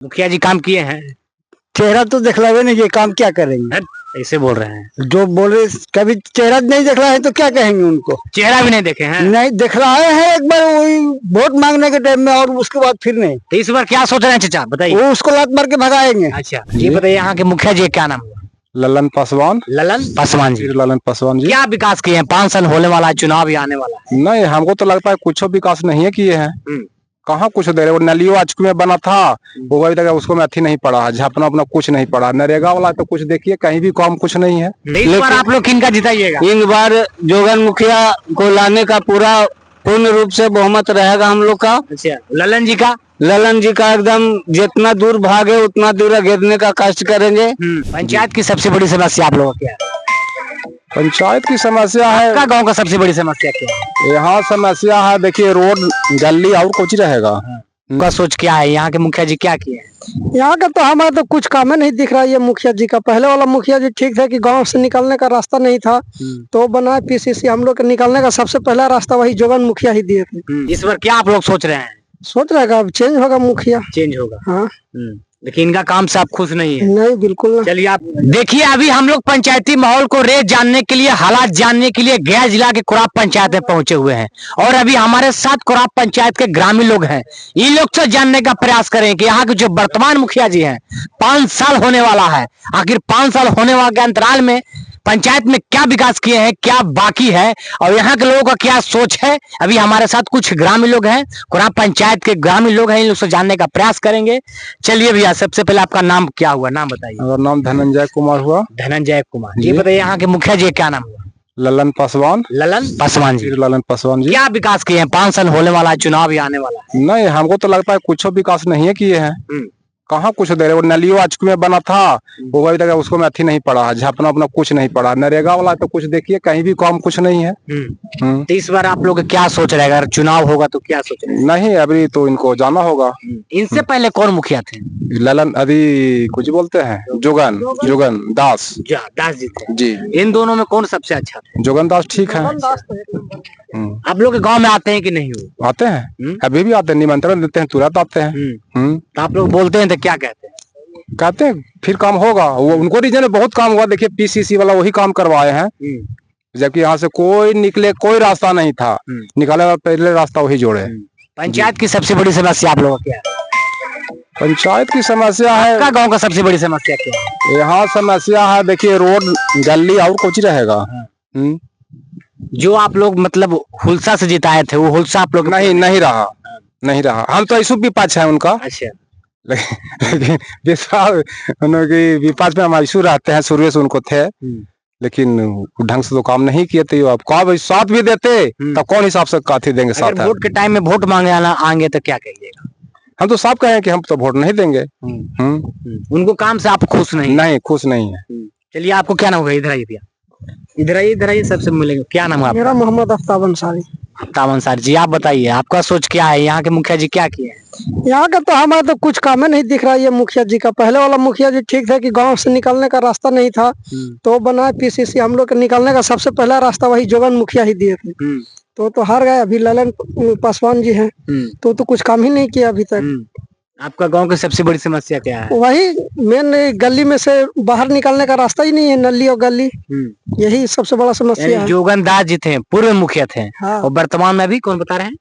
मुखिया जी काम किए हैं? चेहरा तो दिखलावे नहीं, ये काम क्या करेंगे? ऐसे बोल रहे हैं, जो बोले कभी चेहरा नहीं दिख रहा है तो क्या कहेंगे उनको? चेहरा भी नहीं देखे हैं। नहीं दिख रहा है, एक बार वही वोट मांगने के टाइम में और उसके बाद फिर नहीं। तो इस बार क्या सोच रहे हैं चाचा, बताइए। वो उसको लात मार के भगाएंगे। अच्छा ये बताइए, यहाँ के मुखिया जी क्या नाम हुआ? ललन पासवान। ललन पासवान जी। ललन पासवान जी क्या विकास किए हैं? 5 साल होने वाला है, चुनाव भी आने वाला है। नहीं, हमको तो लगता है कुछ विकास नहीं है किए हैं। कहाँ कुछ दे रहे? वो नलियो आज में बना था, वो अभी तक उसको में अथी नहीं पड़ा, झापना अपना कुछ नहीं पड़ा। नरेगा वाला तो कुछ देखिए कहीं भी काम कुछ नहीं है। इस बार आप लोग किनका जिताइएगा? इन बार जोगन मुखिया को लाने का पूरा पूर्ण रूप से बहुमत रहेगा हम लोग का। अच्छा, ललन जी का? ललन जी का एकदम जितना दूर भागे उतना दूर गिरने का कष्ट करेंगे। पंचायत की सबसे बड़ी समस्या आप लोगों की क्या है? पंचायत की समस्या है। आपका गांव का सबसे बड़ी समस्या क्या है? यहाँ समस्या है, देखिए रोड गली और कुछ रहेगा। का सोच क्या है? यहाँ के मुखिया जी क्या किए हैं? यहाँ का तो हमारा तो कुछ काम नहीं दिख रहा है। ये मुखिया जी का, पहले वाला मुखिया जी ठीक था कि गांव से निकलने का रास्ता नहीं था, तो बना पीसीसी। हम लोग के निकलने का सबसे पहला रास्ता वही जोगन मुखिया ही दिए थे। इस बार क्या आप लोग सोच रहे हैं? सोच रहे अब चेंज होगा मुखिया। चेंज होगा? हाँ। लेकिन इनका काम से आप खुश नहीं है? नहीं, बिल्कुल नहीं। चलिए आप देखिए, अभी हम लोग पंचायती माहौल को रेत जानने के लिए, हालात जानने के लिए गया जिला के कोराब पंचायत में पहुंचे हुए हैं। और अभी हमारे साथ कोराब पंचायत के ग्रामीण लोग हैं। इन लोग से जानने का प्रयास करें कि यहाँ के जो वर्तमान मुखिया जी हैं, 5 साल होने वाला है, आखिर 5 साल होने वाले के अंतराल में पंचायत में क्या विकास किए हैं, क्या बाकी है, और यहाँ के लोगों का क्या सोच है। अभी हमारे साथ कुछ ग्रामीण लोग हैं, कोराब पंचायत के ग्रामीण लोग हैं, इन लोग से जानने का प्रयास करेंगे। चलिए भैया, सबसे पहले आपका नाम क्या हुआ, नाम बताइए। मेरा नाम धनंजय कुमार हुआ। धनंजय कुमार जी। बताइए, यहाँ के मुखिया जी क्या नाम हुआ? ललन पासवान। ललन पासवान जी। ललन पासवान जी। क्या विकास किए हैं? 5 साल होने वाला है, चुनाव भी आने वाला है। नहीं, हमको तो लगता है कुछ विकास नहीं है किए हैं। कहाँ कुछ दे रहे? वो नलियो आज में बना था, वो अभी तक उसको में अथी नहीं पड़ा, झापना अपना कुछ नहीं पड़ा। नरेगा वाला तो कुछ देखिए कहीं भी काम कुछ नहीं है। तो इस बार आप लोग क्या सोच रहे हैं? अगर चुनाव होगा तो क्या सोच रहे हैं? नहीं, अभी तो इनको जाना होगा। इनसे पहले कौन मुखिया थे? ललन अभी कुछ बोलते हैं, जोगन जोगन दास। दास जी थे जी। इन दोनों में कौन सबसे अच्छा था? जोगन दास ठीक है। आप लोग के गांव में आते हैं कि नहीं? हो आते हैं, अभी भी आते हैं, निमंत्रण देते हैं, तुरंत आते हैं। तो आप लोग बोलते हैं तो क्या कहते हैं? कहते हैं फिर काम होगा। वो उनको रीजन में बहुत काम हुआ। देखिए पीसीसी वाला वही काम करवाए हैं, जबकि यहाँ से कोई निकले कोई रास्ता नहीं था, निकाले वाला पहले रास्ता वही जोड़े। पंचायत की सबसे बड़ी समस्या आप लोगों को क्या है? पंचायत की समस्या है। आपका गांव का सबसे बड़ी समस्या क्या है? यहाँ समस्या है, देखिए रोड गली और कुछ रहेगा। जो आप लोग मतलब हुलसा से जिताए थे, वो हुलसा आप लोग नहीं रहा, नहीं रहा। हम तो ऐसु विपक्ष है उनका। अच्छा। लेकिन विपक्ष में हम ऐसु रहते हैं, शुरू से उनको थे, लेकिन ढंग से तो काम नहीं किए थे। अब कब साथ भी देते तब कौन हिसाब से काथी देंगे साथ? अगर वोट के टाइम में वोट मांगे आएंगे तो क्या कहिएगा? हम तो साफ कहें कि हम तो वोट नहीं देंगे। उनको काम से आप खुश नहीं? नहीं, खुश नहीं है। चलिए, आपको क्या नाम होगा? इधर आइए भैया, इधर आइए, सबसे मिलेंगे। क्या नाम है? मेरा मोहम्मद आफ्ताब अंसारी। आफ्ताब अंसारी जी, आप बताइए, आपका सोच क्या है? यहाँ के मुखिया जी क्या किए हैं? यहाँ का तो हमारा तो कुछ काम नहीं दिख रहा है। ये मुखिया जी का, पहले वाला मुखिया जी ठीक था कि गांव से निकलने का रास्ता नहीं था, तो बना पीसीसी। हम लोग के निकलने का सबसे पहला रास्ता वही जोगन मुखिया ही दिए थे, तो हार गए। अभी ललन पासवान जी हैं, तो कुछ काम ही नहीं किया अभी तक। आपका गांव की सबसे बड़ी समस्या क्या है? वही मेन गली में से बाहर निकलने का रास्ता ही नहीं है, नली और गली, यही सबसे बड़ा समस्या है। जोगन दास जी थे, पूर्व मुखिया थे। हाँ। और वर्तमान में अभी कौन बता रहे हैं?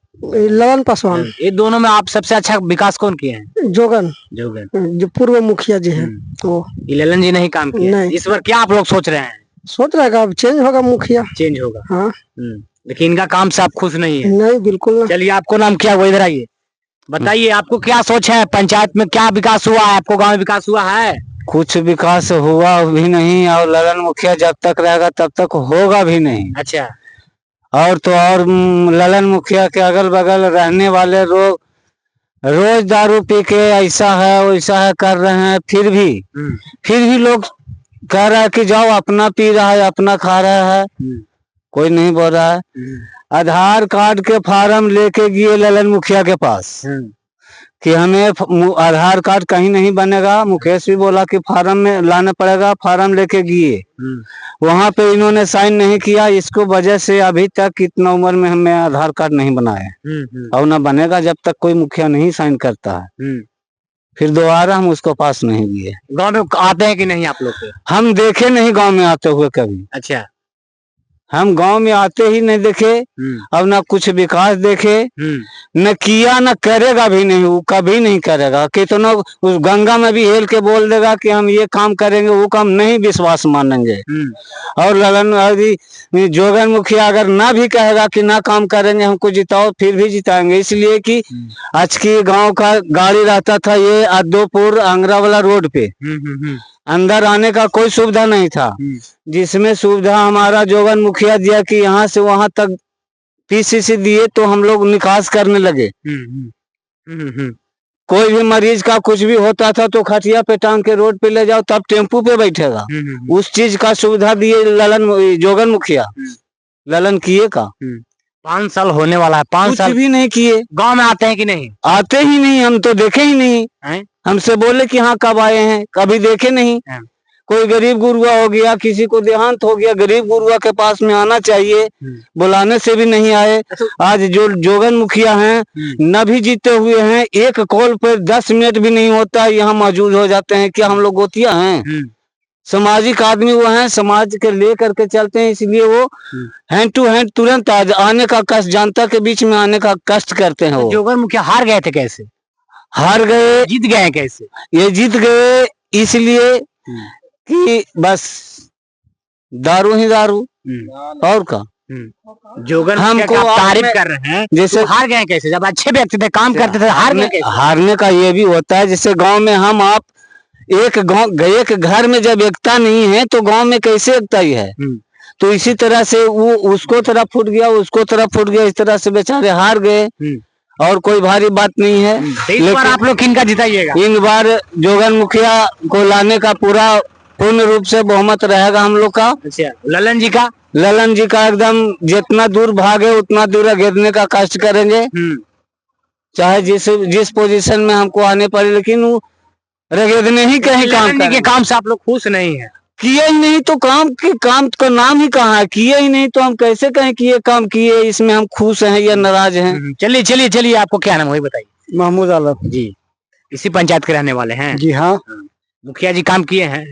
ललन पासवान। ये दोनों में आप सबसे अच्छा विकास कौन किए हैं? जोगन जो पूर्व मुखिया जी हैं, तो ललन जी नहीं काम किए। इस बार क्या आप लोग सोच रहे हैं? सोच रहे अब चेंज होगा मुखिया। चेंज होगा? हाँ। लेकिन इनका काम से आप खुश नहीं है? नहीं, बिल्कुल नहीं। चलिए, आपको नाम क्या हुआ? इधर आइए, बताइए, आपको क्या सोच है? पंचायत में क्या विकास हुआ है? आपको गांव में विकास हुआ है? कुछ विकास हुआ भी नहीं, और ललन मुखिया जब तक रहेगा तब तक होगा भी नहीं। अच्छा। और तो और ललन मुखिया के अगल बगल रहने वाले लोग रोज दारू पी के ऐसा है वैसा है कर रहे हैं, फिर भी लोग कह रहा है कि जाओ, अपना पी रहा है, अपना खा रहा है, कोई नहीं बोल रहा है। आधार कार्ड के फार्म लेके गए ललन मुखिया के पास कि हमें आधार कार्ड कहीं नहीं बनेगा। मुकेश भी बोला कि फार्म में लाना पड़ेगा, फार्म लेके गए, वहां पे इन्होंने साइन नहीं किया। इसको वजह से अभी तक इतना उम्र में हमें आधार कार्ड नहीं बनाया, और ना बनेगा जब तक कोई मुखिया नहीं साइन करता है। फिर दोबारा हम उसको पास नहीं दिए। गांव में आते हैं कि नहीं आप लोग के? हम देखे नहीं गांव में आते हुए कभी, अच्छा। हम गांव में आते ही नहीं देखे, अब ना कुछ विकास देखे, न किया न करेगा भी नहीं, वो कभी नहीं करेगा। कितना उस गंगा में भी हेल के बोल देगा कि हम ये काम करेंगे, वो काम नहीं विश्वास मानेंगे। और ललन जोगन मुखिया अगर ना भी कहेगा कि ना काम करेंगे हमको जिताओ, फिर भी जिताएंगे। इसलिए कि आज की गांव का गाड़ी रहता था ये अद्दोपुर आंगरा वाला रोड पे, अंदर आने का कोई सुविधा नहीं था, जिसमें सुविधा हमारा जोगन मुखिया दिया कि यहाँ से वहां तक पीसीसी दिए, तो हम लोग निकास करने लगे। कोई भी मरीज का कुछ भी होता था तो खटिया पे टांग के रोड पे ले जाओ, तब टेम्पू पे बैठेगा। उस चीज का सुविधा दिए जोगन मुखिया। ललन किए का 5 साल होने वाला है, 5 कुछ साल भी नहीं किए। गांव में आते हैं कि नहीं? आते ही नहीं, हम तो देखे ही नहीं। हैं? हमसे बोले कि हाँ कब आए हैं, कभी देखे नहीं। कोई गरीब गुरुआ हो गया, किसी को देहांत हो गया, गरीब गुरुआ के पास में आना चाहिए, बुलाने से भी नहीं आए। आज जो जोगन मुखिया हैं न भी जीते हुए हैं, एक कॉल पर 10 मिनट भी नहीं होता यहाँ मौजूद हो जाते हैं। क्या हम लोग गोतिया हैं? सामाजिक आदमी वो हैं, समाज के ले करके चलते हैं, इसलिए वो हैंड टू हैंड तुरंत आने का कष्ट, जनता के बीच में आने का कष्ट करते हैं। वो जोगन मुखिया हार गए थे कैसे? हार गए, जीत गए हैं कैसे? ये जीत गए इसलिए कि बस दारू ही दारू, और का। जोगन हमको हमको तारीफ कर रहे हैं, जैसे तो हार गए कैसे? जब अच्छे व्यक्ति थे, काम करते थे, हार गए कैसे? हारने का ये भी होता है, जैसे गांव में हम आप एक घर में जब एकता नहीं है तो गांव में कैसे एकता ही है। तो इसी तरह से वो उसको तरफ फूट गया, उसको तरफ फूट गया, इस तरह से बेचारे हार गए, और कोई भारी बात नहीं है। इस बार आप लोग किनका जिताइएगा? इन बार जोगन मुखिया को लाने का पूरा पूर्ण रूप से बहुमत रहेगा हम लोग का। अच्छा, ललन जी का? ललन जी का एकदम जितना दूर भागे उतना दूर गिरने का कष्ट करेंगे, चाहे जिस पोजीशन में हमको आने पड़े, लेकिन वो रगेदने ही कहीं काम के काम से आप लोग खुश नहीं है? किए ही नहीं तो काम का नाम ही कहाँ है? किए ही नहीं तो हम कैसे कहें कि ये काम किए, इसमें हम खुश हैं या नाराज हैं? चलिए चलिए चलिए, आपको क्या नाम है वही बताइए। महमूद आलम जी, इसी पंचायत के रहने वाले हैं? जी हाँ। मुखिया जी काम किए हैं?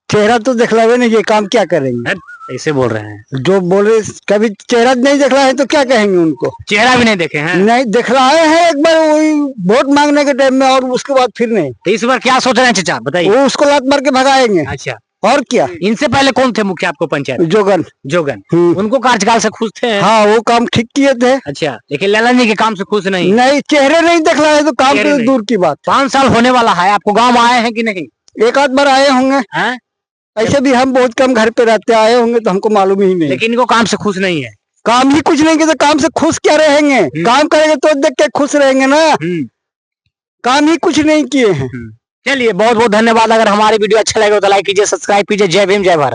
चेहरा तो दिखलावे नहीं, ये काम क्या करेंगे? ऐसे बोल रहे हैं, जो बोले कभी चेहरा नहीं दिखला है तो क्या कहेंगे उनको? चेहरा भी नहीं देखे हैं? नहीं दिखलाए हैं एक बार वही वोट मांगने के टाइम में, और उसके बाद फिर नहीं। तो इस बार क्या सोच रहे हैं चाचा, बताइए। वो उसको लात मार के भगाएंगे। अच्छा, और क्या? इनसे पहले कौन थे मुखिया आपको पंचायत? जोगन। जोगन, उनको कार्यकाल से खुश थे? हाँ, वो काम ठीक किए थे। अच्छा, लेकिन ललन जी के काम से खुश नहीं? नहीं, चेहरे नहीं दिखलाए तो काम तो दूर की बात। 5 साल होने वाला है, आपको गाँव में आए हैं कि नहीं? एक आध बार आए होंगे, ऐसे भी हम बहुत कम घर पे रहते, आए होंगे तो हमको मालूम ही नहीं। लेकिन इनको काम से खुश नहीं है? काम ही कुछ नहीं किया तो काम से खुश क्या रहेंगे? काम करेंगे तो देख के खुश रहेंगे ना। काम ही कुछ नहीं किए हैं। चलिए, बहुत बहुत धन्यवाद। अगर हमारी वीडियो अच्छा लगे तो लाइक कीजिए, सब्सक्राइब कीजिए। जय भीम, जय भारत।